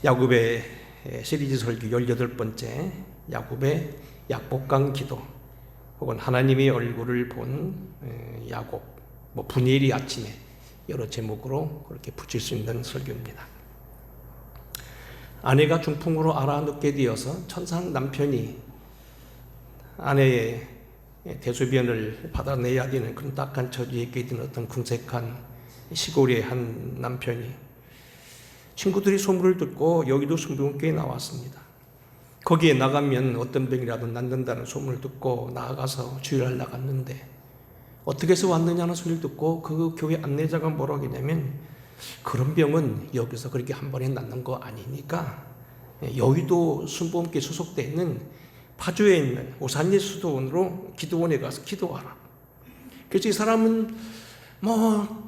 야곱의 시리즈 설교 18번째, 야곱의 약복강 기도, 혹은 하나님의 얼굴을 본 야곱, 분이엘이 아침에, 여러 제목으로 그렇게 붙일 수 있는 설교입니다. 아내가 중풍으로 알아눕게 되어서 천상 남편이 아내의 대소변을 받아내야 되는 그런 딱한 처지에 있게 된 어떤 궁색한 시골의 한 남편이 친구들이 소문을 듣고 여기도 순복음교회에 나왔습니다. 거기에 나가면 어떤 병이라도 낫는다는 소문을 듣고 나아가서 주일날 나갔는데, 어떻게 해서 왔느냐는 소리를 듣고 그 교회 안내자가 뭐라고 했냐면, 그런 병은 여기서 그렇게 한 번에 낫는 거 아니니까 여의도 순복음교회 소속되어 있는 파주에 있는 오산예수도원으로 기도원에 가서 기도하라. 그래서 이 사람은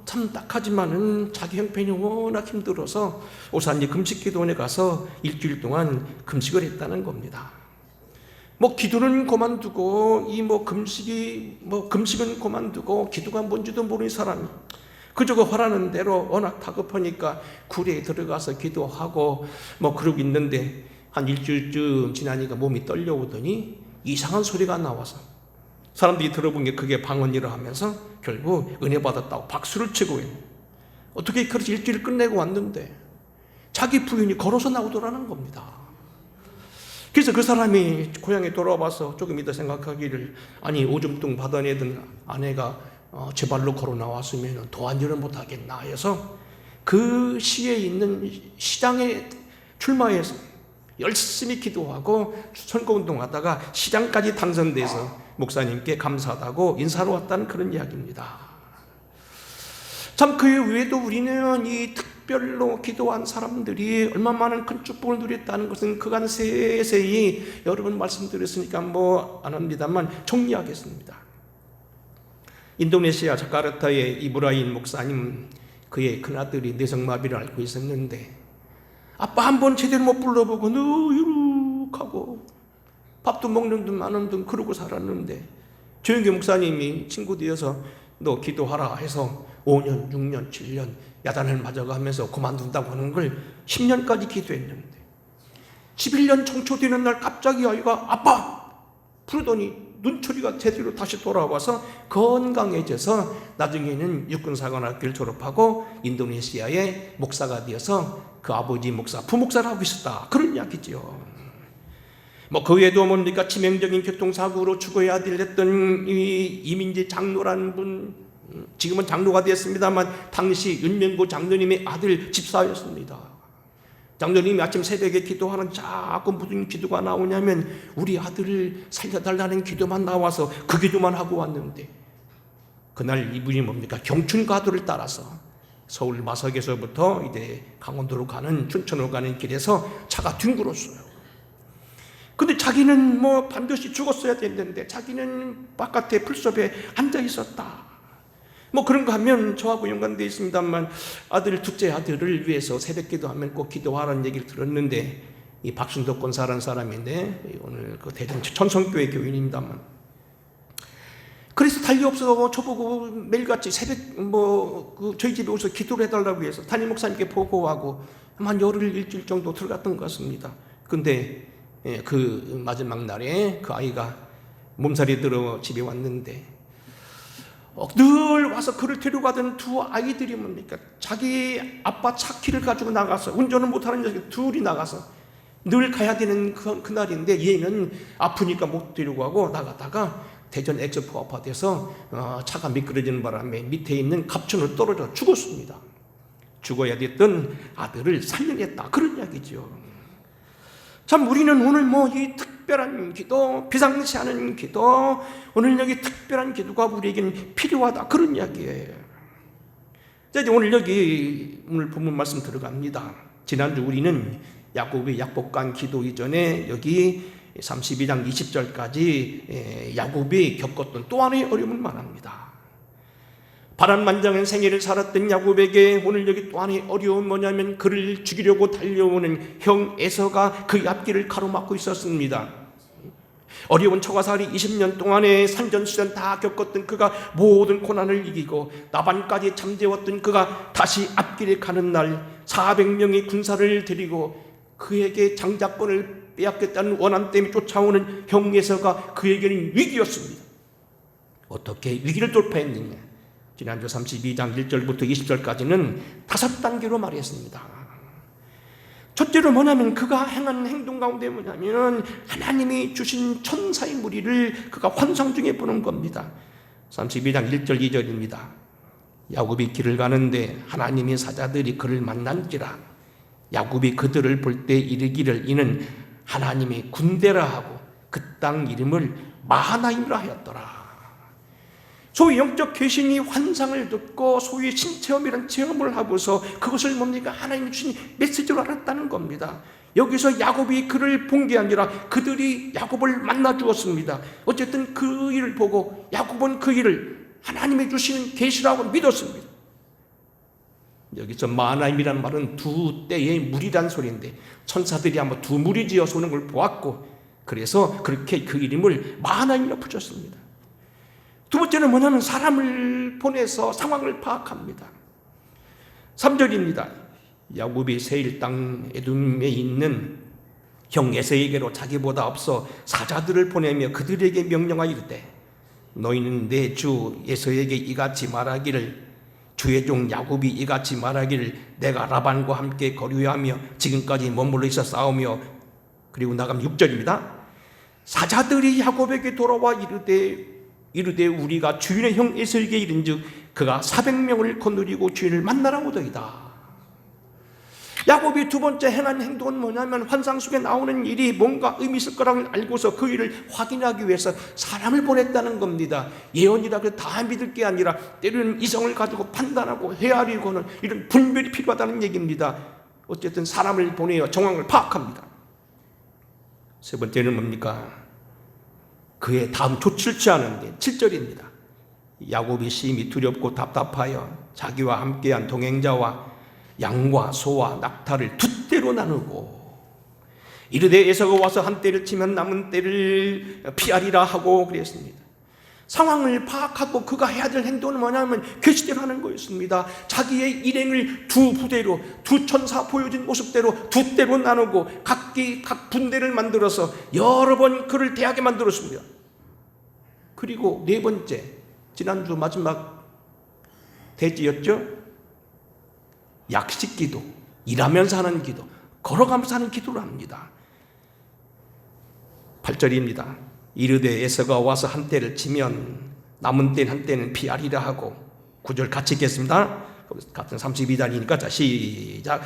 참 딱하지만은 자기 형편이 워낙 힘들어서 오산리 금식기도원에 가서 일주일 동안 금식을 했다는 겁니다. 기도는 그만두고 금식은 그만두고 기도가 뭔지도 모르는 사람이 그저 화라는 대로 워낙 다급하니까 구리에 들어가서 기도하고 그러고 있는데, 한 일주일쯤 지나니까 몸이 떨려오더니 이상한 소리가 나와서 사람들이 들어본 게 그게 방언이라 하면서 결국 은혜 받았다고 박수를 치고 있는, 어떻게 그렇게 일주일 끝내고 왔는데 자기 부인이 걸어서 나오더라는 겁니다. 그래서 그 사람이 고향에 돌아와서 조금 이따 생각하기를, 아니 오줌뚱 받아내던 아내가 제 발로 걸어 나왔으면 도안일을 못하겠나 해서 그 시에 있는 시장에 출마해서 열심히 기도하고 선거운동하다가 시장까지 당선돼서 목사님께 감사하다고 인사로 왔다는 그런 이야기입니다. 참 그 외에도 우리는 이 특별로 기도한 사람들이 얼마나 많은 큰 축복을 누렸다는 것은 그간 세세히 여러 번 말씀드렸으니까 안 합니다만 정리하겠습니다. 인도네시아 자카르타의 이브라임 목사님, 그의 큰아들이 뇌성마비를 앓고 있었는데 아빠 한 번 제대로 못 불러보고 유룩하고 밥도 먹는 둥 마는 둥 그러고 살았는데, 조영규 목사님이 친구 되어서 너 기도하라 해서 5년, 6년, 7년 야단을 맞아가면서 그만둔다고 하는 걸 10년까지 기도했는데, 11년 청초되는 날 갑자기 아이가 아빠 부르더니 눈초리가 제대로 다시 돌아와서 건강해져서 나중에는 육군사관학교를 졸업하고 인도네시아의 목사가 되어서 그 아버지 목사, 부목사를 하고 있었다, 그런 이야기죠. 그 외에도 치명적인 교통사고로 죽어야 됐던 이민재 장로라는 분, 지금은 장로가 되었습니다만 당시 윤명구 장로님의 아들 집사였습니다. 장로님이 아침 새벽에 기도하는 자꾸 무슨 기도가 나오냐면 우리 아들을 살려달라는 기도만 나와서 그 기도만 하고 왔는데, 그날 이분이 경춘가도를 따라서 서울 마석에서부터 이제 강원도로 가는, 춘천으로 가는 길에서 차가 뒹굴었어요. 근데 자기는 반드시 죽었어야 됐는데 자기는 바깥에 풀숲에 앉아 있었다. 그런 거 하면 저하고 연관되어 있습니다만, 둘째 아들을 위해서 새벽 기도하면 꼭 기도하라는 얘기를 들었는데, 이 박순덕 권사라는 사람인데 오늘 그 대전 천성교회 교인입니다만, 그래서 달리 없어 저보고 매일같이 새벽 저희 집에 오셔서 기도를 해달라고 해서 담임 목사님께 보고하고 한 열흘 일주일 정도 들어갔던 것 같습니다. 근데 그 마지막 날에 그 아이가 몸살이 들어 집에 왔는데, 늘 와서 그를 데려가던 두 아이들이 자기 아빠 차 키를 가지고 나가서, 운전을 못하는 녀석이 둘이 나가서 늘 가야 되는 그날인데, 얘는 아프니까 못 데리고 가고 나가다가 대전 엑스포 아파트에서 차가 미끄러지는 바람에 밑에 있는 갑천으로 떨어져 죽었습니다. 죽어야 됐던 아들을 살려냈다, 그런 이야기죠. 참 우리는 오늘 이 특별한 기도, 비상시 하는 기도, 오늘 여기 특별한 기도가 우리에게는 필요하다, 그런 이야기예요. 자, 이제 오늘 본문 말씀 들어갑니다. 지난주 우리는 야곱의 약복강 기도 이전에 여기 32장 20절까지 야곱이 겪었던 또 하나의 어려움을 말합니다. 바람만장한 생애를 살았던 야곱에게 오늘 여기 또 하나의 어려움은 뭐냐면, 그를 죽이려고 달려오는 형 에서가 그 앞길을 가로막고 있었습니다. 어려운 처가살이 20년 동안의 산전수전 다 겪었던 그가 모든 고난을 이기고 나반까지 잠재웠던 그가 다시 앞길에 가는 날 400명의 군사를 데리고 그에게 장자권을 빼앗겠다는 원한 때문에 쫓아오는 형 에서가 그에게는 위기였습니다. 어떻게 위기를 돌파했느냐? 지난주 32장 1절부터 20절까지는 5단계로 말했습니다. 첫째로 뭐냐면 그가 행한 행동 가운데 뭐냐면 하나님이 주신 천사의 무리를 그가 환상 중에 보는 겁니다. 32장 1절 2절입니다. 야곱이 길을 가는데 하나님의 사자들이 그를 만난지라. 야곱이 그들을 볼 때 이르기를 이는 하나님의 군대라 하고 그 땅 이름을 마하나임이라 하였더라. 소위 영적 귀신이 환상을 듣고 소위 신체험이라는 체험을 하고서 그것을 뭡니까? 하나님이 주신 메시지로 알았다는 겁니다. 여기서 야곱이 그를 본 게 아니라 그들이 야곱을 만나 주었습니다. 어쨌든 그 일을 보고 야곱은 그 일을 하나님이 주시는 계시라고 믿었습니다. 여기서 마하나임이라는 말은 두 때의 무리란 소리인데 천사들이 아마 두 무리 지어서 오는 걸 보았고 그래서 그렇게 그 이름을 마하나임이라 붙였습니다. 두 번째는 뭐냐면 사람을 보내서 상황을 파악합니다. 3절입니다. 야곱이 세일 땅 에돔에 있는 형 에서에게로 자기보다 앞서 사자들을 보내며 그들에게 명령하여 이르되 너희는 내 주 에서에게 이같이 말하기를 주의 종 야곱이 이같이 말하기를 내가 라반과 함께 거류하며 지금까지 머물러 있어 싸우며 그리고 나가면 6절입니다. 사자들이 야곱에게 돌아와 이르되 우리가 주인의 형 에서에게 이른즉 그가 400명을 거느리고 주인을 만나러 오더이다. 야곱이 두 번째 행한 행동은 뭐냐면 환상 속에 나오는 일이 뭔가 의미 있을 거라고 알고서 그 일을 확인하기 위해서 사람을 보냈다는 겁니다. 예언이라 그래서 다 믿을 게 아니라 때로는 이성을 가지고 판단하고 헤아리고는 이런 분별이 필요하다는 얘기입니다. 어쨌든 사람을 보내어 정황을 파악합니다. 세 번째는 뭡니까? 그의 다음 조치를 취하는데 7절입니다. 야곱이 심히 두렵고 답답하여 자기와 함께한 동행자와 양과 소와 낙타를 두 떼로 나누고 이르되 에서가 와서 한 떼를 치면 남은 떼를 피하리라 하고 그랬습니다. 상황을 파악하고 그가 해야 될 행동은 뭐냐면 계시대로 하는 거였습니다. 자기의 일행을 두 부대로 두 천사 보여진 모습대로 두 떼로 나누고 각 분대를 만들어서 여러 번 그를 대하게 만들었습니다. 그리고 네 번째 지난주 마지막 대지였죠. 약식기도, 일하면서 하는 기도, 걸어가면서 하는 기도를 합니다. 8절입니다. 이르되 에서가 와서 한 떼를 치면 남은 떼는 한 떼는 피하리라 하고 9절 같이 읽겠습니다. 같은 32단이니까 자 시작.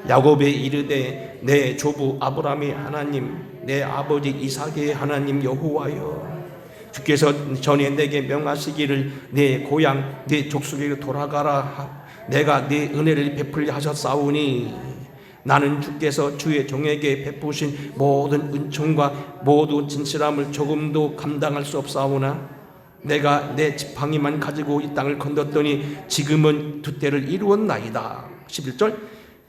야곱의 이르되 내 조부 아브라함의 하나님 내 아버지 이삭의 하나님 여호와여 주께서 전에 내게 명하시기를 내 고향 내 족속에게 돌아가라 내가 네 은혜를 베풀려 하셨사오니 나는 주께서 주의 종에게 베푸신 모든 은총과 모든 진실함을 조금도 감당할 수 없사오나 내가 내 지팡이만 가지고 이 땅을 건넜더니 지금은 두 때를 이루었나이다. 11절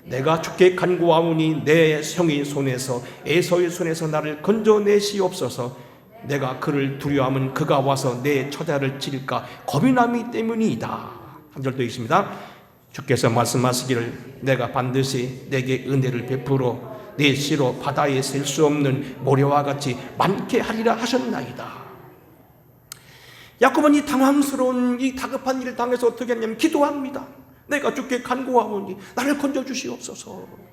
내가 주께 간구하오니 내 형의 손에서 에서의 손에서 나를 건져내시옵소서. 내가 그를 두려워하면 그가 와서 내 처자를 찔까 겁이 나기 때문이다. 한 절 더 있습니다. 주께서 말씀하시기를 내가 반드시 내게 은혜를 베풀어 내 씨로 바다에 셀 수 없는 모래와 같이 많게 하리라 하셨나이다. 야곱은 이 당황스러운 이 다급한 일을 당해서 어떻게 했냐면 기도합니다. 내가 주께 간구하오니 나를 건져주시옵소서.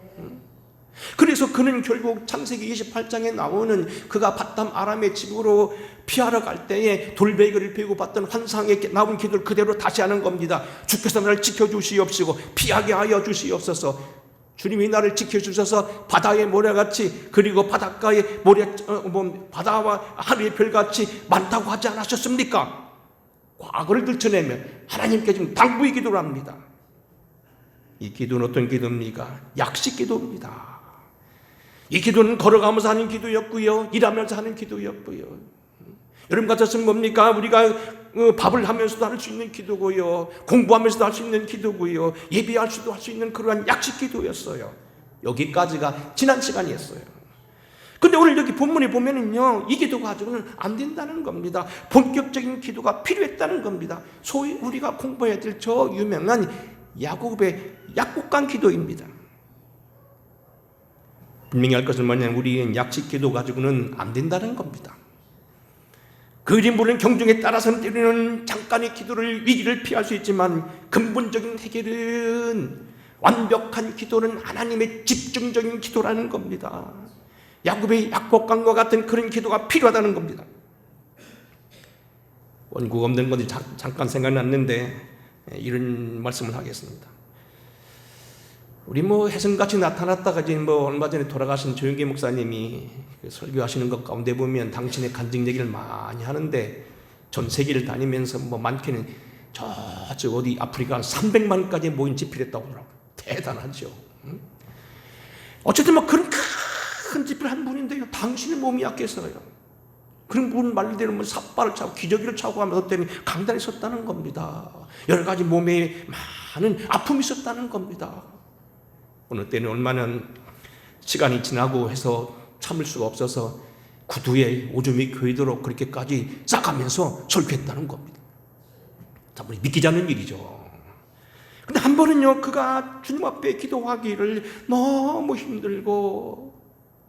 그래서 그는 결국 창세기 28장에 나오는 그가 바담 아람의 집으로 피하러 갈 때에 돌베개를 베고 봤던 환상에 나온 기도를 그대로 다시 하는 겁니다. 주께서 나를 지켜주시옵시고 피하게 하여 주시옵소서. 주님이 나를 지켜주셔서 바다의 모래같이 그리고 바닷가의 바다와 하늘의 별같이 많다고 하지 않으셨습니까? 과거를 들춰내며 하나님께 지금 당부의 기도를 합니다. 이 기도는 어떤 기도입니까? 약식 기도입니다. 이 기도는 걸어가면서 하는 기도였고요. 일하면서 하는 기도였고요. 여러분 같았으면 뭡니까? 우리가 밥을 하면서도 할 수 있는 기도고요. 공부하면서도 할 수 있는 기도고요. 예배할 수도 할 수 있는 그러한 약식 기도였어요. 여기까지가 지난 시간이었어요. 근데 오늘 여기 본문에 보면은요, 이 기도 가지고는 안 된다는 겁니다. 본격적인 기도가 필요했다는 겁니다. 소위 우리가 공부해야 될 저 유명한 야곱의 약국간 기도입니다. 분명히 할 것은 뭐냐면 우리는 약식 기도 가지고는 안 된다는 겁니다. 그리 물은 경중에 따라서는 때로는 잠깐의 기도를 위기를 피할 수 있지만 근본적인 해결은 완벽한 기도는 하나님의 집중적인 기도라는 겁니다. 야곱의 약복강과 같은 그런 기도가 필요하다는 겁니다. 원국 없는 건지 잠깐 생각났는데 이런 말씀을 하겠습니다. 우리 혜성같이 나타났다가 얼마 전에 돌아가신 조영기 목사님이 설교하시는 것 가운데 보면 당신의 간증 얘기를 많이 하는데 전 세계를 다니면서 많게는 저쪽 어디 아프리카 300만까지 모인 집회를 했다고 하더라고요. 대단하죠. 어쨌든 그런 큰 집회를 한 분인데요. 당신의 몸이 약해서요. 그런 분 말대로 삿발을 차고 기저귀를 차고 하면서 때는 강단에 섰다는 겁니다. 여러 가지 몸에 많은 아픔이 있었다는 겁니다. 어느 때는 얼마나 시간이 지나고 해서 참을 수가 없어서 구두에 오줌이 괴도록 그렇게까지 싸가면서 설교했다는 겁니다. 참 믿기지 않는 일이죠. 근데 한 번은요, 그가 주님 앞에 기도하기를 너무 힘들고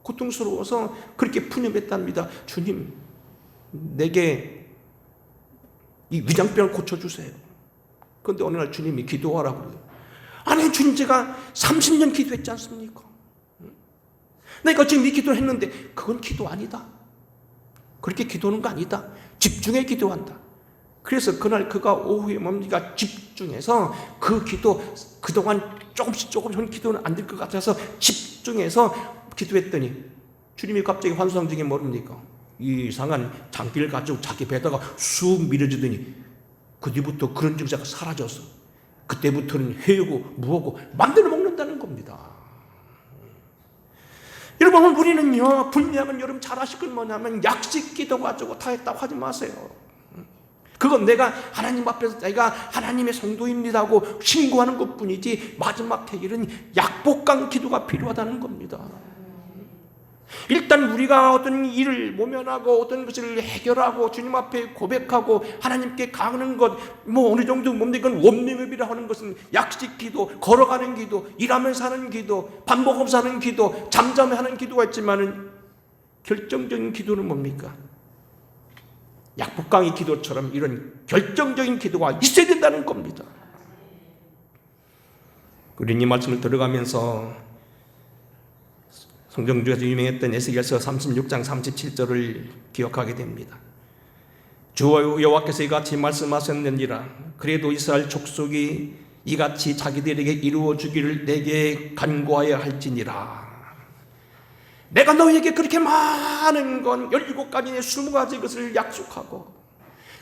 고통스러워서 그렇게 푸념했답니다. 주님, 내게 이 위장병을 고쳐주세요. 그런데 어느 날 주님이 기도하라고 그래요. 아니, 주님, 제가 30년 기도했지 않습니까? 내가 지금 이 기도를 했는데 그건 기도 아니다. 그렇게 기도하는 거 아니다. 집중해 기도한다. 그래서 그날 그가 오후에 뭡니까 집중해서 그 기도, 그동안 조금씩 기도는 안 될 것 같아서 집중해서 기도했더니 주님이 갑자기 환상 중에 모릅니까? 이상한 장기를 가지고 자기 배에다가 쑥 밀어주더니 그 뒤부터 그런 증세가 사라졌어. 그때부터는 회유고 무하고 만들어 먹는다는 겁니다. 여러분, 우리는요, 분명한 여러분 잘 아실 건 뭐냐면 약식 기도 가지고 다 했다고 하지 마세요. 그건 내가 하나님 앞에서 내가 하나님의 성도입니다 하고 신고하는 것뿐이지 마지막 해결은 약복강 기도가 필요하다는 겁니다. 일단 우리가 어떤 일을 모면하고 어떤 것을 해결하고 주님 앞에 고백하고 하나님께 가는 것 어느 정도 뭡니까? 원링업이라 하는 것은 약식 기도, 걸어가는 기도, 일하면서 하는 기도, 밥 먹으면서 하는 기도, 잠잠에 하는 기도가 있지만은 결정적인 기도는 뭡니까? 약복강의 기도처럼 이런 결정적인 기도가 있어야 된다는 겁니다. 우리는 이 말씀을 들어가면서 성경 중에서 유명했던 에스겔서 36장 37절을 기억하게 됩니다. 주 여호와께서 이같이 말씀하셨느니라. 그래도 이스라엘 족속이 이같이 자기들에게 이루어 주기를 내게 간구하여 할지니라. 내가 너희에게 그렇게 많은 건 17가지의 20가지 것을 약속하고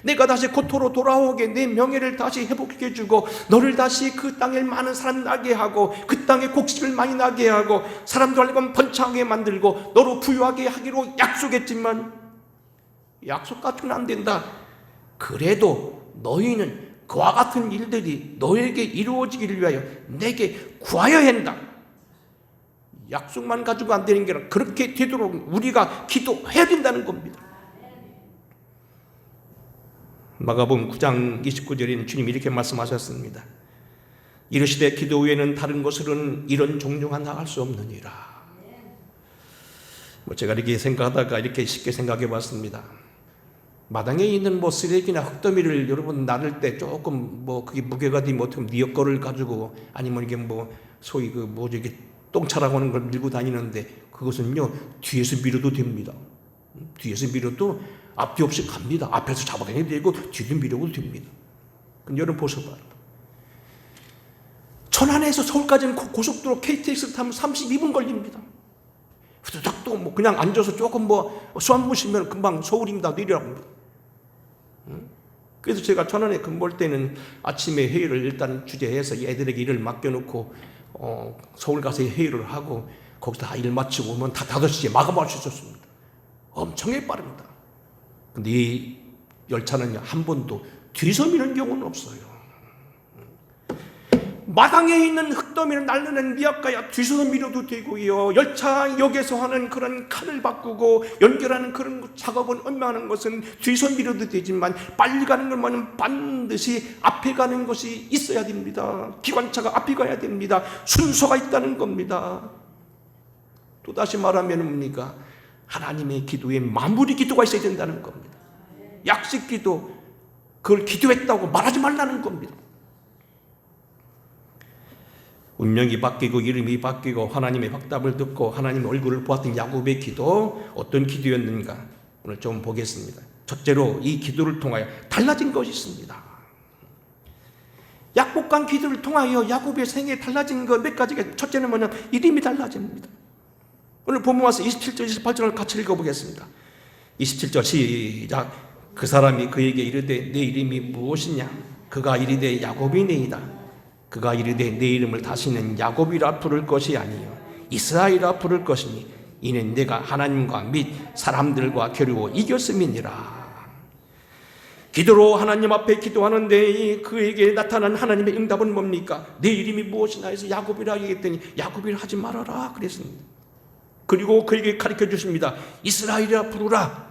내가 다시 고토로 돌아오게 내 명예를 다시 회복해 주고 너를 다시 그 땅에 많은 사람 나게 하고 그 땅에 곡식을 많이 나게 하고 사람들 알고 번창하게 만들고 너로 부유하게 하기로 약속했지만 약속 같으면 안 된다. 그래도 너희는 그와 같은 일들이 너에게 이루어지기를 위하여 내게 구하여야 한다. 약속만 가지고 안 되는 게 아니라 그렇게 되도록 우리가 기도해야 된다는 겁니다. 마가복음 9장 29절에는 주님이 이렇게 말씀하셨습니다. 이르시되 기도 외에는 다른 것으로는 이런 종류가 나갈 수 없느니라. 제가 이렇게 생각하다가 이렇게 쉽게 생각해 봤습니다. 마당에 있는 쓰레기나 흙더미를 여러분 나를 때 조금 그게 무게가 되면 어떻게 네 거를 가지고 아니면 이게 소위 이게 똥차라고 하는 걸 밀고 다니는데 그것은요 뒤에서 밀어도 됩니다. 뒤에서 밀어도 앞뒤 없이 갑니다. 앞에서 잡아다녀도 되고 뒤도 밀어도 됩니다. 그럼 여러분 보셔봐요. 천안에서 서울까지는 고속도로 KTX를 타면 32분 걸립니다. 또 그냥 앉아서 조금 수완 보시면 금방 서울입니다. 내리라고 합니다. 그래서 제가 천안에 근무할 때는 아침에 회의를 일단 주재해서 애들에게 일을 맡겨놓고 서울 가서 회의를 하고 거기서 다 일 마치고 오면 다 5시에 마감할 수 있었습니다. 엄청나게 빠릅니다. 근데 이 열차는 한 번도 뒤에서 미는 경우는 없어요. 마당에 있는 흙더미를 날르는 미약가야 뒤에서 밀어도 되고요. 열차역에서 하는 그런 칸을 바꾸고 연결하는 그런 작업은 엄마하는 것은 뒤에서 밀어도 되지만 빨리 가는 것만은 반드시 앞에 가는 것이 있어야 됩니다. 기관차가 앞에 가야 됩니다. 순서가 있다는 겁니다. 또다시 말하면 뭡니까? 하나님의 기도에 마무리 기도가 있어야 된다는 겁니다. 약식 기도, 그걸 기도했다고 말하지 말라는 겁니다. 운명이 바뀌고 이름이 바뀌고 하나님의 확답을 듣고 하나님의 얼굴을 보았던 야곱의 기도, 어떤 기도였는가 오늘 좀 보겠습니다. 첫째로 이 기도를 통하여 달라진 것이 있습니다. 약복강 기도를 통하여 야곱의 생애에 달라진 것 몇 가지가, 첫째는 뭐냐면 이름이 달라집니다. 오늘 본문 와서 27절 28절을 같이 읽어보겠습니다. 27절 시작. 그 사람이 그에게 이르되 내 이름이 무엇이냐? 그가 이르되 야곱이니이다. 그가 이르되 내 이름을 다시는 야곱이라 부를 것이 아니요 이스라엘이라 부를 것이니 이는 내가 하나님과 및 사람들과 겨루어 이겼음이니라. 기도로 하나님 앞에 기도하는데 그에게 나타난 하나님의 응답은 뭡니까? 내 이름이 무엇이냐 해서 야곱이라 얘기했더니 야곱이라 하지 말아라 그랬습니다. 그리고 그에게 가르쳐 주십니다. 이스라엘이라 부르라.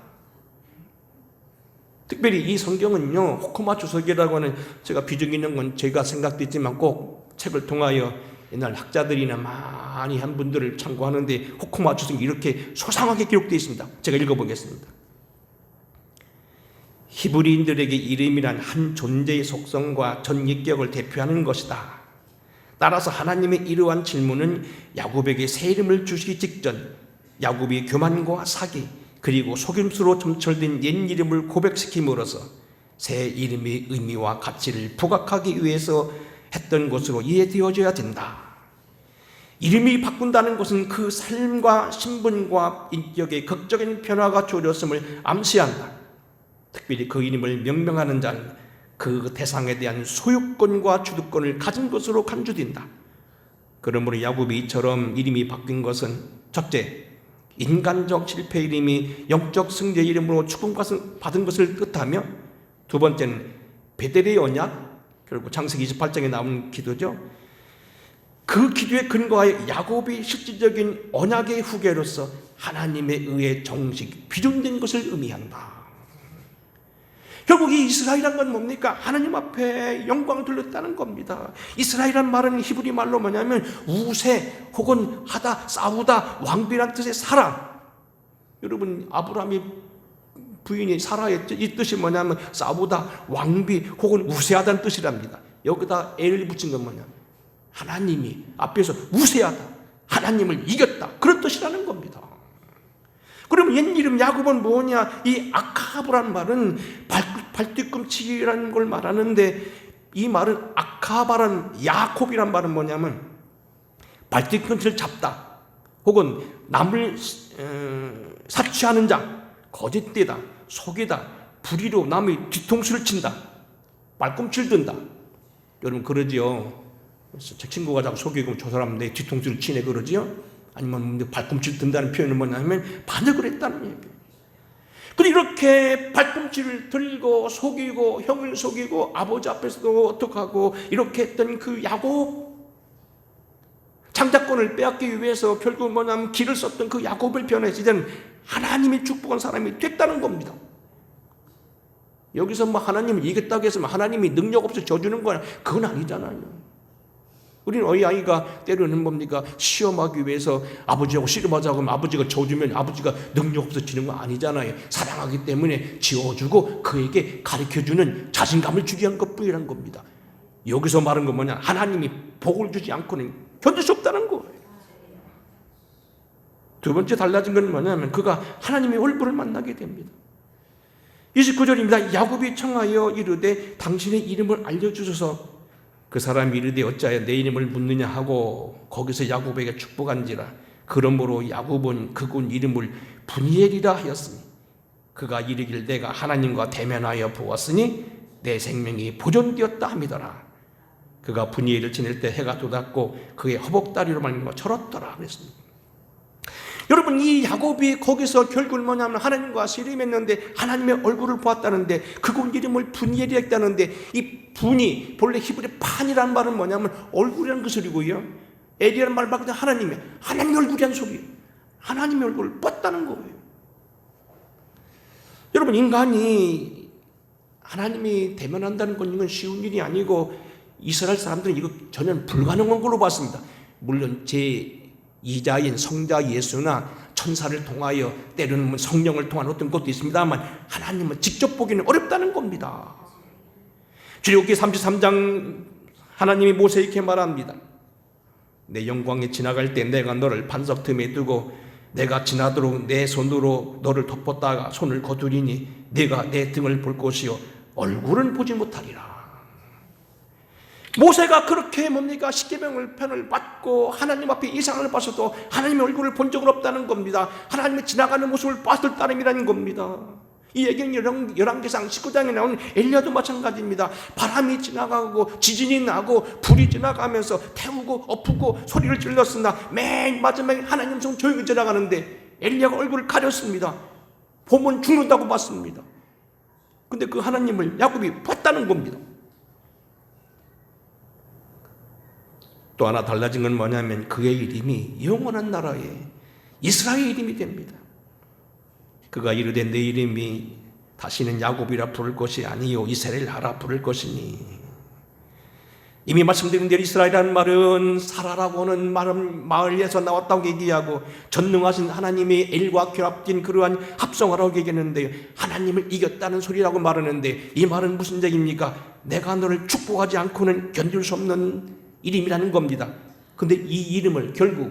특별히 이 성경은요, 호코마 주석이라고 하는, 제가 비중 있는 건 제가 생각도 있지만 꼭 책을 통하여 옛날 학자들이나 많이 한 분들을 참고하는데 호코마 주석이 이렇게 소상하게 기록되어 있습니다. 제가 읽어보겠습니다. 히브리인들에게 이름이란 한 존재의 속성과 전기격을 대표하는 것이다. 따라서 하나님의 이러한 질문은 야곱에게 새 이름을 주시기 직전 야곱이 교만과 사기 그리고 속임수로 점철된 옛 이름을 고백시킴으로써 새 이름의 의미와 가치를 부각하기 위해서 했던 것으로 이해되어져야 된다. 이름이 바꾼다는 것은 그 삶과 신분과 인격의 극적인 변화가 주어졌음을 암시한다. 특별히 그 이름을 명명하는 자는 그 대상에 대한 소유권과 주도권을 가진 것으로 간주된다. 그러므로 야곱이 이처럼 이름이 바뀐 것은 첫째, 인간적 실패 이름이 영적 승리의 이름으로 축복받은 것을 뜻하며, 두 번째는 베델의 언약, 결국 창세기 28장에 나온 기도죠. 그 기도에 근거하여 야곱이 실질적인 언약의 후계로서 하나님에 의해 정식 비준된 것을 의미한다. 결국 이 이스라엘이란 건 뭡니까? 하나님 앞에 영광을 돌렸다는 겁니다. 이스라엘이란 말은 히브리 말로 뭐냐면 우세 혹은 하다, 싸우다, 왕비란 뜻의 사람. 여러분, 아브라함이 부인이 사라의 이 뜻이 뭐냐면 싸우다, 왕비 혹은 우세하다는 뜻이랍니다. 여기다 애를 붙인 건 뭐냐면 하나님이 앞에서 우세하다, 하나님을 이겼다, 그런 뜻이라는 겁니다. 그럼 옛 이름 야곱은 뭐냐? 이 아카브라는 말은 발뒤꿈치라는 걸 말하는데, 이 말은 아카바라는, 야콥이란 말은 뭐냐면 발뒤꿈치를 잡다 혹은 남을 사취하는 자, 거짓되다, 속이다, 불의로 남의 뒤통수를 친다, 발꿈치를 든다. 여러분 그러지요. 제 친구가 자꾸 속이고 저 사람 내 뒤통수를 치네 그러지요. 아니면 발꿈치를 든다는 표현은 뭐냐면 반역을 했다는 얘기예요. 근데 이렇게 발꿈치를 들고 속이고 형을 속이고 아버지 앞에서도 어떡하고 이렇게 했던 그 야곱, 장자권을 빼앗기 위해서 결국 뭐냐면 길을 썼던 그 야곱을 변해서 이제는 하나님이 축복한 사람이 됐다는 겁니다. 여기서 뭐 하나님을 이겼다고 해서 하나님이 능력 없어 져주는 거야, 그건 아니잖아요. 우리는 어린아이가 때로는 뭡니까? 시험하기 위해서 아버지하고 씨름하자고 하면 아버지가 져주면 아버지가 능력 없어 지는 거 아니잖아요. 사랑하기 때문에 지어주고 그에게 가르쳐주는 자신감을 주기 위한 것뿐이란 겁니다. 여기서 말한 건 뭐냐? 하나님이 복을 주지 않고는 견딜 수 없다는 거예요. 두 번째 달라진 건 뭐냐면 그가 하나님의 얼굴을 만나게 됩니다. 29절입니다. 야곱이 청하여 이르되 당신의 이름을 알려주소서. 그 사람이 이르되 어찌하여 내 이름을 묻느냐 하고 거기서 야곱에게 축복한지라. 그러므로 야곱은 그곳 이름을 분이엘이라 하였으니 그가 이르길 내가 하나님과 대면하여 보았으니 내 생명이 보존되었다 함이더라. 그가 분이엘을 지낼 때 해가 돋았고 그의 허벅다리로 말미암아 절었더라 그랬습니다. 여러분, 이 야곱이 거기서 결국 뭐냐면 하나님과 씨름했는데 하나님의 얼굴을 보았다는데 그곳 이름을 분이엘이라 했다는데, 이 분이 본래 히브리 판이라는 말은 뭐냐면 얼굴이라는 그 소리고요, 엘이라는 말 바꾸면 하나님의 얼굴이라는 소리예요. 하나님의 얼굴을 봤다는 거예요. 여러분, 인간이 하나님이 대면한다는 건 이건 쉬운 일이 아니고 이스라엘 사람들은 이거 전혀 불가능한 걸로 봤습니다. 물론 제 이자인 성자 예수나 천사를 통하여 때로는 성령을 통한 어떤 것도 있습니다만 하나님은 직접 보기는 어렵다는 겁니다. 출애굽기 33장 하나님이 모세에게 말합니다. 내 영광이 지나갈 때 내가 너를 반석 틈에 두고 내가 지나도록 내 손으로 너를 덮었다가 손을 거두리니 네가 내 등을 볼 것이요 얼굴은 보지 못하리라. 모세가 그렇게 뭡니까? 십계명을 편을 받고 하나님 앞에 이상을 봐서도 하나님의 얼굴을 본 적은 없다는 겁니다. 하나님의 지나가는 모습을 봤을 따름이라는 겁니다. 이 예경 열왕기상 19장에 나오는 엘리야도 마찬가지입니다. 바람이 지나가고 지진이 나고 불이 지나가면서 태우고 엎고 소리를 질렀으나 맨 마지막에 하나님 성 조용히 지나가는데 엘리야가 얼굴을 가렸습니다. 보면 죽는다고 봤습니다. 근데 그 하나님을 야곱이 봤다는 겁니다. 또 하나 달라진 건 뭐냐면 그의 이름이 영원한 나라의 이스라엘 이름이 됩니다. 그가 이르되 내 이름이 다시는 야곱이라 부를 것이 아니요 이스라엘하라 부를 것이니. 이미 말씀드린 대로 이스라엘이라는 말은 사라라고 하는 마을에서 나왔다고 얘기하고 전능하신 하나님의 엘과 결합된 그러한 합성어라고 얘기했는데 하나님을 이겼다는 소리라고 말하는데 이 말은 무슨 얘기입니까? 내가 너를 축복하지 않고는 견딜 수 없는 이름이라는 겁니다. 근데 이 이름을 결국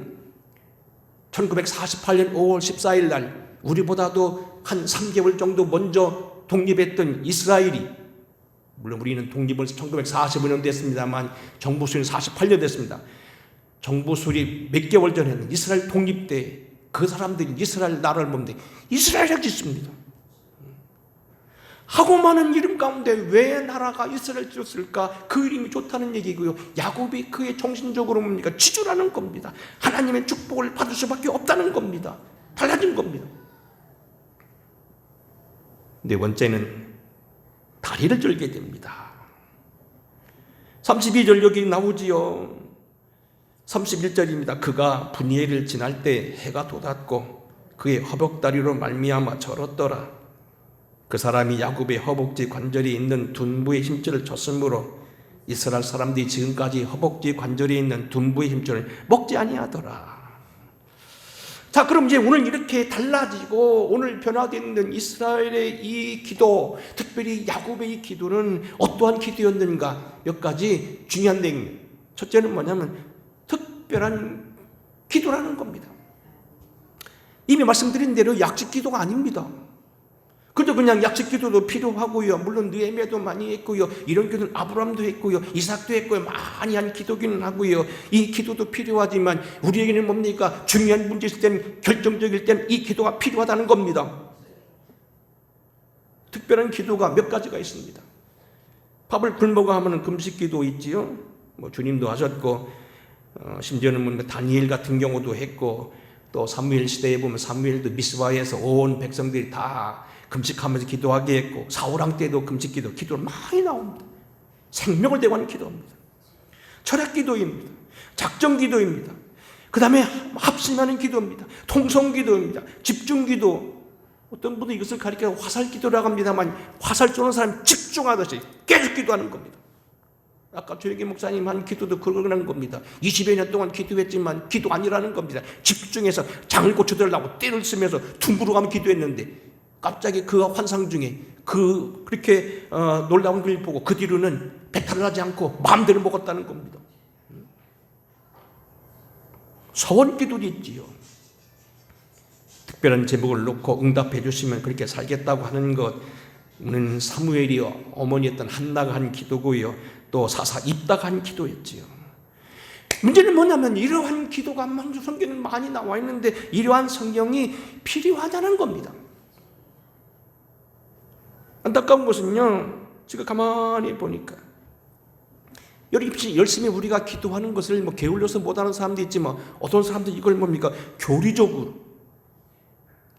1948년 5월 14일 날 우리보다도 한 3개월 정도 먼저 독립했던 이스라엘이, 물론 우리는 독립을 1945년 됐습니다만 정부 수립 48년 됐습니다. 정부 수립 몇 개월 전에 이스라엘 독립 때 그 사람들이 이스라엘 나라를 보는데 이스라엘이라고 짓습니다. 하고 많은 이름 가운데 왜 나라가 이스라엘 지었을까? 그 이름이 좋다는 얘기고요. 야곱이 그의 정신적으로 뭡니까? 지주라는 겁니다. 하나님의 축복을 받을 수밖에 없다는 겁니다. 달라진 겁니다. 네 번째는 다리를 절게 됩니다. 32절 여기 나오지요. 31절입니다. 그가 분이엘을 지날 때 해가 돋았고 그의 허벅다리로 말미암아 절었더라. 그 사람이 야곱의 허벅지 관절이 있는 둔부의 힘줄을 쳤으므로 이스라엘 사람들이 지금까지 허벅지 관절이 있는 둔부의 힘줄을 먹지 아니하더라. 자, 그럼 이제 오늘 이렇게 달라지고 오늘 변화되는 이스라엘의 이 기도, 특별히 야곱의 이 기도는 어떠한 기도였는가? 몇 가지 중요한 내용입니다. 첫째는 뭐냐면 특별한 기도라는 겁니다. 이미 말씀드린 대로 약식 기도가 아닙니다. 그저 그냥 약식 기도도 필요하고요. 물론 느헤미야도 많이 했고요. 이런 기도는 아브라함도 했고요. 이삭도 했고요. 많이 한 기도기는 하고요. 이 기도도 필요하지만 우리에게는 뭡니까? 중요한 문제 있을 때는, 결정적일 때는 이 기도가 필요하다는 겁니다. 특별한 기도가 몇 가지가 있습니다. 밥을 굶어가 하면 금식 기도 있지요. 주님도 하셨고 심지어는 다니엘 같은 경우도 했고 또 사무엘 시대에 보면 사무엘도 미스바에서 온 백성들이 다 금식하면서 기도하게 했고 사울왕 때도 금식 기도를 많이 나옵니다. 생명을 대고하는 기도입니다. 철학 기도입니다. 작정 기도입니다. 그 다음에 합심하는 기도입니다. 통성 기도입니다. 집중 기도. 어떤 분은 이것을 가리켜 화살 기도라고 합니다만 화살 쏘는 사람이 집중하듯이 계속 기도하는 겁니다. 아까 조혜기 목사님 한 기도도 그러는 겁니다. 20여 년 동안 기도했지만 기도 아니라는 겁니다. 집중해서 장을 고쳐들라고 떼를 쓰면서 둥그러 가면 기도했는데 갑자기 그 환상 중에 그렇게 놀라운 걸 보고 그 뒤로는 배탈을 하지 않고 마음대로 먹었다는 겁니다. 서원 기도도 있지요. 특별한 제목을 놓고 응답해 주시면 그렇게 살겠다고 하는 것은 사무엘이 어머니였던 한나가 한 기도고요. 또 사사 입다가 한 기도였지요. 문제는 뭐냐면 이러한 기도가 성경에 많이 나와 있는데 이러한 성경이 필요하다는 겁니다. 안타까운 것은요, 제가 가만히 보니까 열심히 우리가 기도하는 것을 게을러서 못하는 사람도 있지만 어떤 사람들 이걸 뭡니까? 교리적으로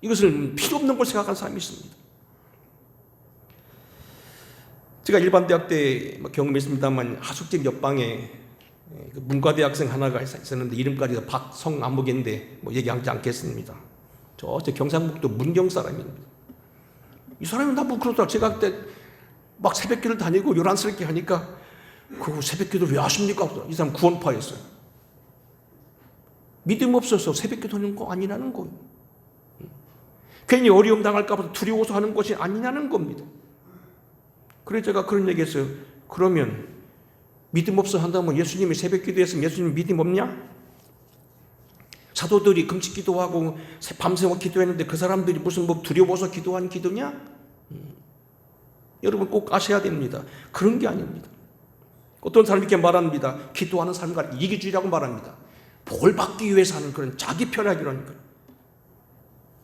이것을 필요 없는 걸 생각하는 사람이 있습니다. 제가 일반대학 때 경험했습니다만 하숙집 옆방에 문과대학생 하나가 있었는데 이름까지 박성암흑인데 얘기하지 않겠습니다. 저 경상북도 문경 사람입니다. 이 사람이 나보고 그러더라. 제가 그때 막 새벽기를 다니고 요란스럽게 하니까 그 새벽기도 왜 하십니까? 이 사람 구원파였어요. 믿음 없어서 새벽 기도하는 거 아니라는 거예요. 괜히 어려움 당할까 봐 두려워서 하는 것이 아니냐는 겁니다. 그래서 제가 그런 얘기했어요. 그러면 믿음 없어 한다면 예수님이 새벽 기도했으면 예수님 믿음 없냐? 사도들이 금식 기도하고 밤새워 기도했는데 그 사람들이 무슨 뭐 두려워서 기도한 기도냐? 여러분 꼭 아셔야 됩니다. 그런 게 아닙니다. 어떤 사람이 이렇게 말합니다. 기도하는 삶과 이기주의라고 말합니다. 복을 받기 위해서 하는 그런 자기 편하기라는 거예요.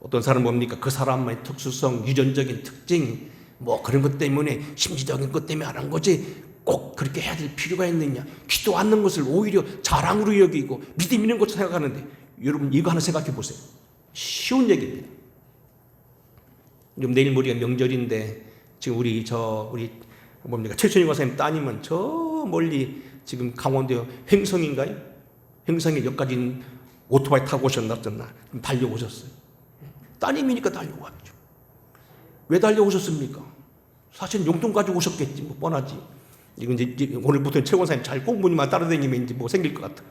어떤 사람은 뭡니까? 그 사람만의 특수성, 유전적인 특징, 뭐 그런 것 때문에 심리적인 것 때문에 안 한 거지 꼭 그렇게 해야 될 필요가 있느냐? 기도 않는 것을 오히려 자랑으로 여기고 믿음 있는 것으로 생각하는데 여러분 이거 하나 생각해 보세요. 쉬운 얘기입니다. 좀 내일 모레가 명절인데 지금 우리 뭡니까? 최순희 과사님 따님은 저 멀리 지금 강원도 횡성인가요? 횡성에 여기까지 오토바이 타고 오셨나 달려오셨어요. 따님이니까 달려왔죠. 왜 달려오셨습니까? 사실 용돈 가지고 오셨겠지. 뭐 뻔하지. 이건 이제 오늘부터 최 권사님 잘 공부님만 따라다니면 이제 뭐 생길 것 같아.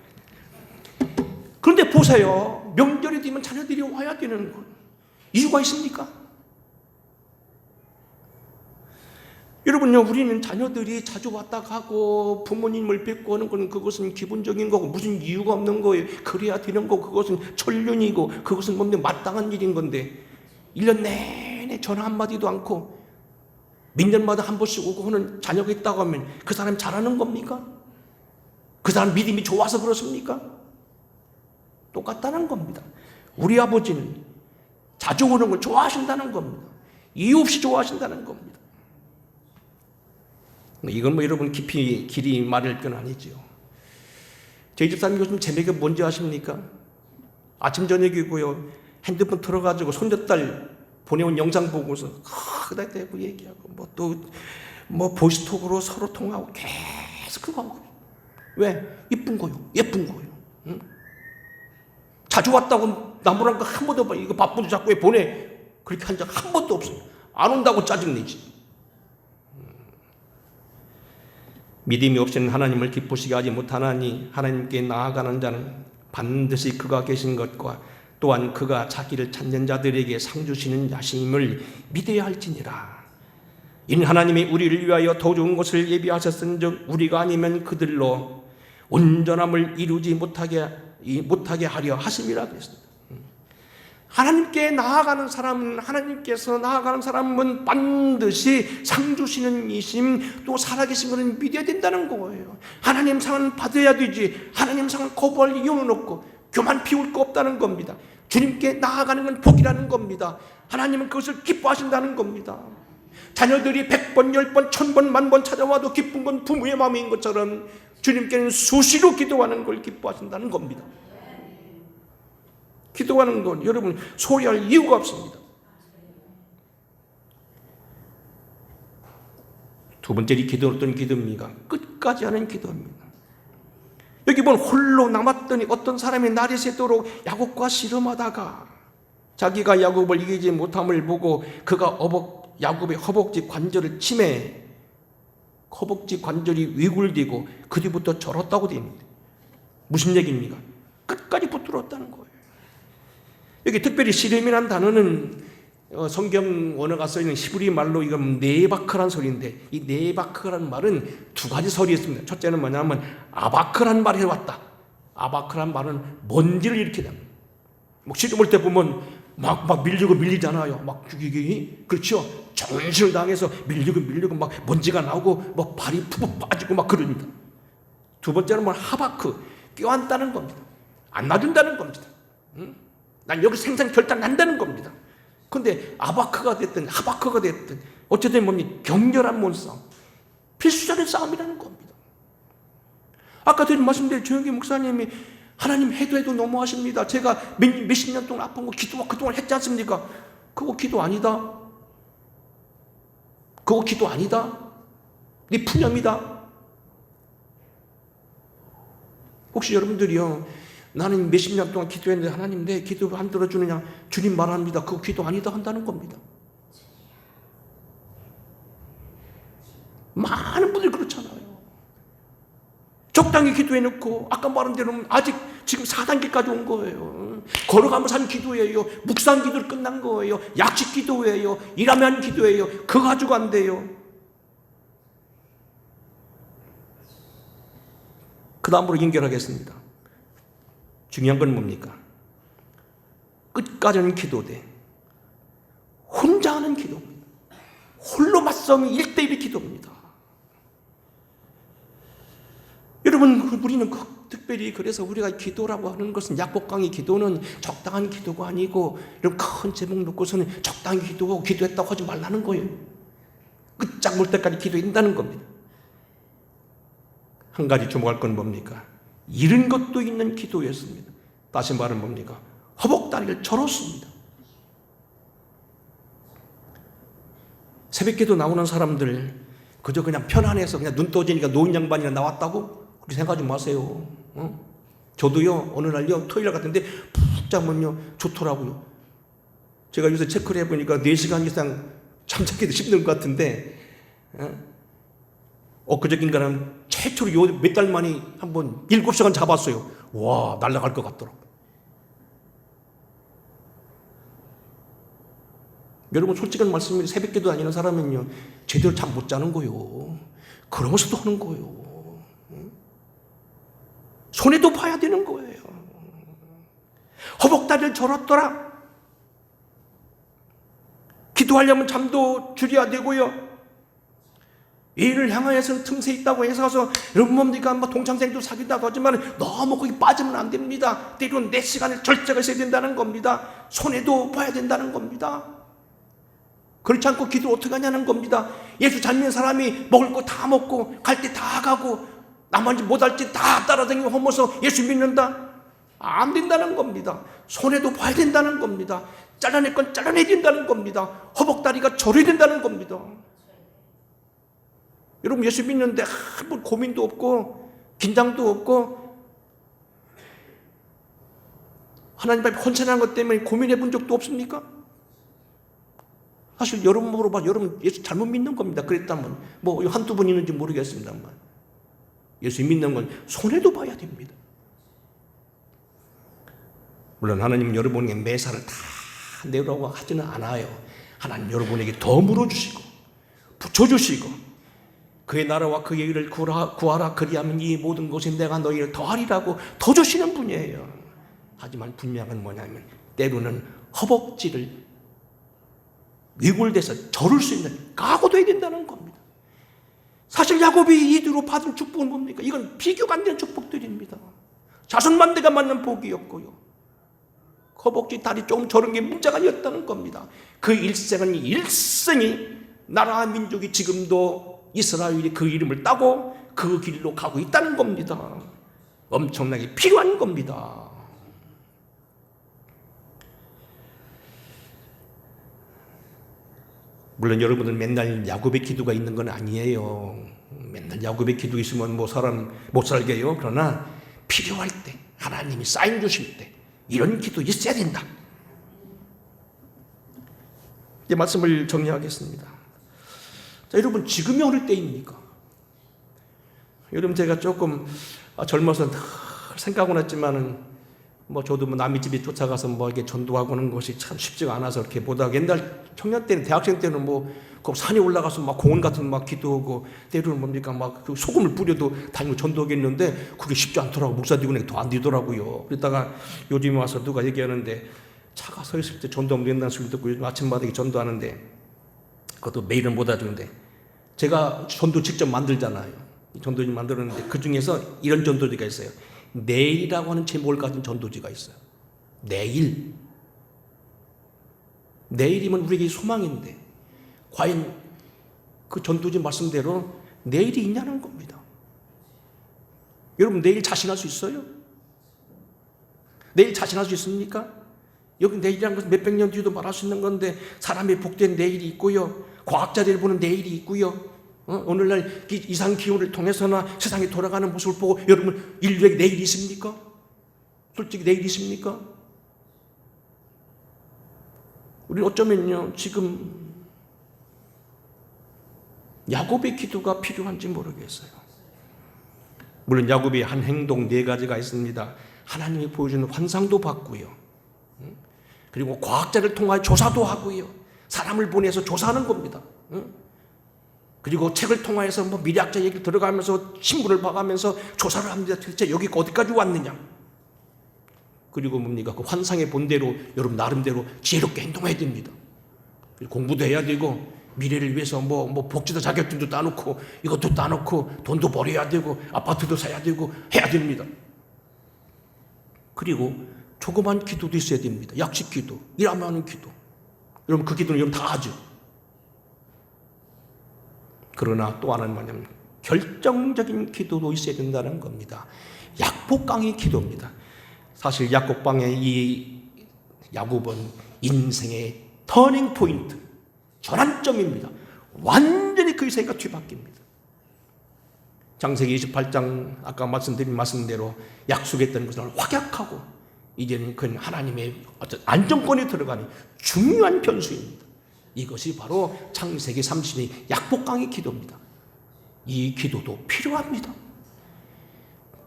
그런데 보세요. 명절이 되면 자녀들이 와야 되는 건 이유가 있습니까? 여러분요, 우리는 자녀들이 자주 왔다 가고 부모님을 뵙고 하는 건 그것은 기본적인 거고 무슨 이유가 없는 거예요. 그래야 되는 거 그것은 천륜이고 그것은 뭔데 마땅한 일인 건데 1년 내내 전화 한마디도 않고 몇 년마다 한 번씩 오고 하는 자녀가 있다고 하면 그 사람이 잘하는 겁니까? 그 사람 믿음이 좋아서 그렇습니까? 똑같다는 겁니다. 우리 아버지는 자주 오는 걸 좋아하신다는 겁니다. 이유 없이 좋아하신다는 겁니다. 이건 뭐 여러분 길이 말할 건 아니죠. 저희 집사님 요즘 재미가 뭔지 아십니까? 아침 저녁이고요. 핸드폰 틀어가지고 손녀딸 보내온 영상 보고서 그다 대고 얘기하고 뭐 보이스톡으로 서로 통하고 계속 그거 하고. 왜? 예쁜 거요. 응? 자주 왔다고 나무란 거 한 번도 이거 바쁜데 자꾸 왜 보내? 그렇게 한 적 한 번도 없어요. 안 온다고 짜증내지. 믿음이 없이는 하나님을 기쁘시게 하지 못하나니 하나님께 나아가는 자는 반드시 그가 계신 것과 또한 그가 자기를 찾는 자들에게 상 주시는 자심을 믿어야 할지니라. 이는 하나님이 우리를 위하여 더 좋은 것을 예비하셨은즉 우리가 아니면 그들로 온전함을 이루지 못하게 하려 하심이라 그랬습니다. 하나님께 나아가는 사람은 반드시 상 주시는 이심 또 살아계신 것을 믿어야 된다는 거예요. 하나님 상은 받아야 되지. 하나님 상은 거부할 이유는 없고 교만 피울 거 없다는 겁니다. 주님께 나아가는 건 복이라는 겁니다. 하나님은 그것을 기뻐하신다는 겁니다. 자녀들이 100번, 10번, 1000번, 10,000번 찾아와도 기쁜 건 부모의 마음인 것처럼 주님께는 수시로 기도하는 걸 기뻐하신다는 겁니다. 기도하는 건 여러분 소리할 이유가 없습니다. 두 번째 이 기도는 어떤 기도입니까? 끝까지 하는 기도입니다. 여기 보면 홀로 남았더니 어떤 사람이 날이 새도록 야곱과 씨름하다가 자기가 야곱을 이기지 못함을 보고 그가 야곱의 허벅지 관절을 치매 허벅지 관절이 위굴되고 그 뒤부터 절었다고 됩니다. 무슨 얘기입니까? 끝까지 붙들었다는 거예요. 여기 특별히 씨름이라는 단어는 성경 원어가 써있는 히브리 말로 이건 네바크란 소리인데 이 네바크라는 말은 두 가지 설이 있습니다. 첫째는 뭐냐면 아바크란 말이 왔다. 아바크란 말은 먼지를 일으키다. 뭐 씨름할 때 보면 막 밀리잖아요. 막 죽이기 그렇죠. 정신을 당해서 밀리고 막 먼지가 나오고 뭐 발이 푹 빠지고 막 그럽니다. 두 번째는 뭐 하바크 껴안다는 겁니다. 안 놔둔다는 겁니다. 난 여기 생산 결단 난다는 겁니다. 근데 아바크가 됐든 하바크가 됐든 어쨌든 뭡니까? 격렬한 몸싸움, 필수적인 싸움이라는 겁니다. 아까 드린 말씀대로 조영기 목사님이 하나님 해도 너무하십니다. 제가 몇십 년 동안 아픈 거 기도 그동안 했지 않습니까? 그거 기도 아니다. 그거 기도 아니다. 네 푸념이다. 혹시 여러분들이요, 나는 몇십 년 동안 기도했는데 하나님 내 기도 안 들어주느냐? 주님 말합니다. 그거 기도 아니다 한다는 겁니다. 많은 분들이 그렇잖아요. 적당히 기도해놓고 아까 말한 대로 아직 지금 4단계까지 온 거예요. 걸어가면서 한 기도예요. 묵상 기도를 끝난 거예요. 약식 기도예요. 일하면 한 기도예요. 그거 가지고 안 돼요. 그 다음으로 연결하겠습니다. 중요한 건 뭡니까? 끝까지는 기도돼. 혼자 하는 기도입니다. 홀로 맞서면 1대1의 기도입니다. 여러분, 우리는 특별히 그래서 우리가 기도라고 하는 것은 약복강의 기도는 적당한 기도가 아니고 이런 큰 제목 놓고서는 적당히 기도하고 기도했다고 하지 말라는 거예요. 끝장 볼 때까지 기도한다는 겁니다. 한 가지 주목할 건 뭡니까? 잃은 것도 있는 기도였습니다. 다시 말은 뭡니까? 허벅다리를 절었습니다. 새벽기도 나오는 사람들 그저 그냥 편안해서 그냥 눈 떠지니까 노인 양반이나 나왔다고 그렇게 생각하지 마세요. 저도요 어느 날요 토요일 같은데 푹 자면요 좋더라고요. 제가 요새 체크를 해보니까 4시간 이상 잠자기도 힘든 것 같은데 엊그저께인가는 최초로 요 몇 달 만에 한번 7시간 잡았어요. 와, 날아갈 것 같더라고요. 여러분, 솔직한 말씀이 새벽기도 다니는 사람은요 제대로 잠 못 자는 거요. 그러면서도 하는 거요. 손해도 봐야 되는 거예요. 허벅다리를 절었더라. 기도하려면 잠도 줄여야 되고요. 일을 향하여서는 틈새 있다고 해서 가서 여러분 뭡니까? 뭐 동창생도 사귀다고 하지만 너무 거기 빠지면 안 됩니다. 때로는 내 시간을 절제가 있어야 된다는 겁니다. 손해도 봐야 된다는 겁니다. 그렇지 않고 기도를 어떻게 하냐는 겁니다. 예수 잘 믿는 사람이 먹을 거 다 먹고 갈 때 다 가고 나머지 못할 때 다 따라다니고 허면서 예수 믿는다? 안 된다는 겁니다. 손해도 봐야 된다는 겁니다. 잘라낼 건 잘라내야 된다는 겁니다. 허벅다리가 절여야 된다는 겁니다. 여러분 예수 믿는데 뭐 고민도 없고 긴장도 없고 하나님 앞에 헌신하는 것 때문에 고민해 본 적도 없습니까? 사실 여러분 물어봐, 여러분 예수 잘못 믿는 겁니다. 그랬다면 뭐 한두 번 있는지 모르겠습니다만 예수 믿는 건 손해도 봐야 됩니다. 물론 하나님은 여러분에게 매사를 다 내라고 하지는 않아요. 하나님 여러분에게 더 물어주시고 붙여주시고 그의 나라와 그의 일을 구하라 그리하면 이 모든 것이 내가 너희를 더하리라고 더 주시는 분이에요. 하지만 분명한 뭐냐면 때로는 허벅지를 위골돼서 절을 수 있는 각오도 해야 된다는 겁니다. 사실 야곱이 이두로 받은 축복은 뭡니까? 이건 비교가 안 되는 축복들입니다. 자손만대가 맞는 복이었고요. 허벅지 다리 조금 저런 게 문제가 아니었다는 겁니다. 그 일생은 일생이 나라와 민족이 지금도 이스라엘이 그 이름을 따고 그 길로 가고 있다는 겁니다. 엄청나게 필요한 겁니다. 물론 여러분들 맨날 야곱의 기도가 있는 건 아니에요. 맨날 야곱의 기도 있으면 뭐 사람 못 살게요. 그러나 필요할 때 하나님이 사인 주실 때 이런 기도 있어야 된다. 이제 말씀을 정리하겠습니다. 자, 여러분 지금이 어느 때입니까? 여러분 제가 조금 젊어서 생각은 했지만은 뭐 저도 뭐 남의 집에 쫓아가서 뭐 이렇게 전도하고 하는 것이 참 쉽지가 않아서 이렇게 보다가 옛날 청년 때는 대학생 때는 뭐 그 산에 올라가서 막 공원 같은 막 기도하고 때로는 뭡니까 막 그 소금을 뿌려도 다니고 전도하겠는데 그게 쉽지 않더라고. 목사님은 더 안 되더라고요. 그러다가 요즘에 와서 누가 얘기하는데 차가 서 있을 때 전도하면 된다는 소리 듣고 요즘 아침마다 전도하는데 그것도 매일은 못 하는데 제가 전도 직접 만들잖아요. 전도지 만들었는데 그 중에서 이런 전도지가 있어요. 내일이라고 하는 제목을 가진 전도지가 있어요. 내일. 내일이면 우리에게 소망인데 과연 그 전도지 말씀대로 내일이 있냐는 겁니다. 여러분 내일 자신할 수 있어요? 내일 자신할 수 있습니까? 여기 내일이라는 것은 몇백 년 뒤에도 말할 수 있는 건데 사람의 복된 내일이 있고요. 과학자들이 보는 내일이 있고요. 오늘날 이상 기온을 통해서나 세상이 돌아가는 모습을 보고 여러분 인류에게 내일이 있습니까? 솔직히 내일이 있습니까? 우리 어쩌면요 지금 야곱의 기도가 필요한지 모르겠어요. 물론 야곱의 한 행동 4가지가 있습니다. 하나님이 보여주는 환상도 봤고요, 그리고 과학자를 통하여 조사도 하고요, 사람을 보내서 조사하는 겁니다. 그리고 책을 통하여서 미래학자 얘기를 들어가면서 신문을 봐가면서 조사를 합니다. 도대체 여기가 어디까지 왔느냐. 그리고 뭡니까? 그 환상의 본대로 여러분 나름대로 지혜롭게 행동해야 됩니다. 공부도 해야 되고, 미래를 위해서 복지도 자격증도 따놓고, 이것도 따놓고, 돈도 벌어야 되고, 아파트도 사야 되고 해야 됩니다. 그리고 조그만 기도도 있어야 됩니다. 약식 기도, 일하면 하는 기도. 여러분 그 기도는 여러분 다 하죠. 그러나 또 하나는 뭐냐면 결정적인 기도도 있어야 된다는 겁니다. 약복강의 기도입니다. 사실 약복강의 이 야곱은 인생의 터닝 포인트, 전환점입니다. 완전히 그 생각 뒤바뀝니다. 창세기 28장 아까 말씀드린 말씀대로 약속했던 것을 확약하고 이제는 그는 하나님의 어떤 안정권에 들어가는 중요한 변수입니다. 이것이 바로 창세기 30의 약복강의 기도입니다. 이 기도도 필요합니다.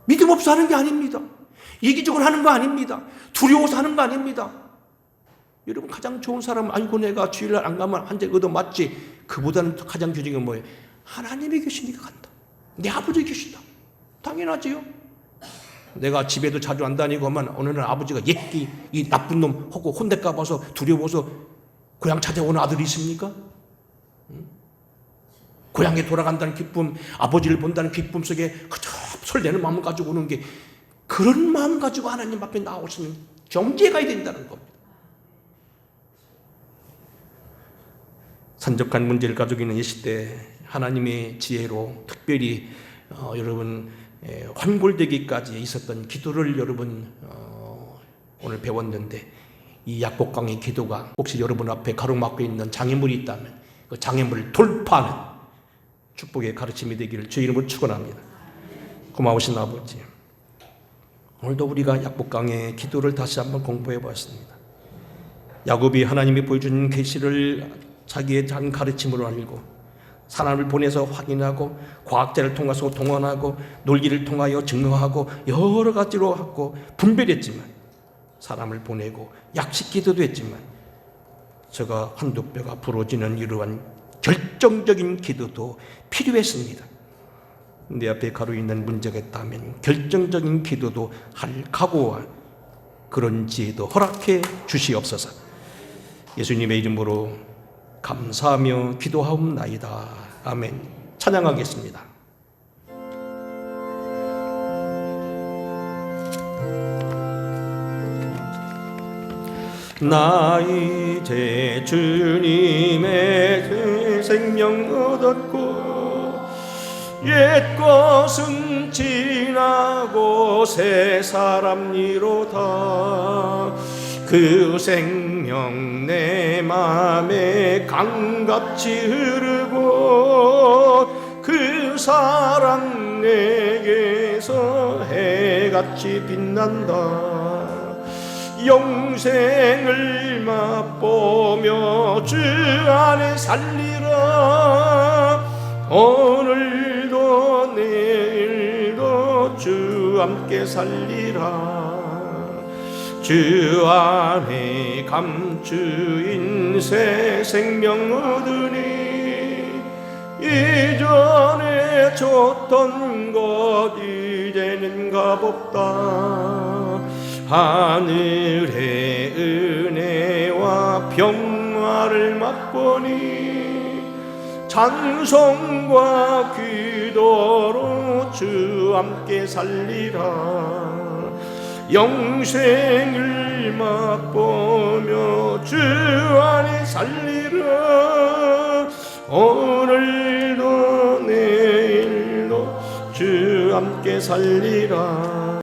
믿음 없어 하는 게 아닙니다. 이기적으로 하는 거 아닙니다. 두려워서 하는 거 아닙니다. 여러분 가장 좋은 사람은 아이고 내가 주일날 안 가면 한 대 얻어맞지, 그보다는 가장 좋은 건 뭐예요? 하나님이 계시니까 간다. 내 아버지 계시다. 당연하지요. 내가 집에도 자주 안 다니고만 어느 날 아버지가 예끼 이 나쁜 놈 하고 혼날까 봐서 두려워서 고향 찾아오는 아들이 있습니까? 고향에 돌아간다는 기쁨, 아버지를 본다는 기쁨 속에 그저 설레는 마음을 가지고 오는 게, 그런 마음 가지고 하나님 앞에 나오시면 정죄가 된다는 겁니다. 산적한 문제를 가지고 있는 이 시대, 하나님의 지혜로 특별히 여러분 환골되기까지 있었던 기도를 여러분 오늘 배웠는데, 이 약복강의 기도가 혹시 여러분 앞에 가로막고 있는 장애물이 있다면 그 장애물을 돌파하는 축복의 가르침이 되기를 주 이름으로 축원합니다. 고마우신 아버지, 오늘도 우리가 약복강의 기도를 다시 한번 공부해 보았습니다. 야곱이 하나님이 보여준 계시를 자기의 장 가르침으로 알고 사람을 보내서 확인하고 과학자를 통해서 동원하고 놀기를 통하여 증거하고 여러 가지로 하고 분별했지만, 사람을 보내고 약식 기도도 했지만 저가 한두 뼈가 부러지는 이러한 결정적인 기도도 필요했습니다. 내 앞에 가로 있는 문제가 있다면 결정적인 기도도 할 각오와 그런 지혜도 허락해 주시옵소서. 예수님의 이름으로 감사하며 기도하옵나이다. 아멘. 찬양하겠습니다. 나 이제 주님의 생명 얻었고 옛 것은 지나고 새 사람이로다. 그 생명 내 맘에 강같이 흐르고 그 사랑 내게서 해같이 빛난다. 영생을 맛보며 주 안에 살리라. 오늘도 내일도 주 함께 살리라. 주 안에 감추인 새 생명 얻으니 이전에 줬던 것 이제는 값없다. 하늘의 은혜와 평화를 맛보니 찬송과 기도로 주 함께 살리라. 영생을 맛보며 주 안에 살리라. 오늘도 내일도 주 함께 살리라.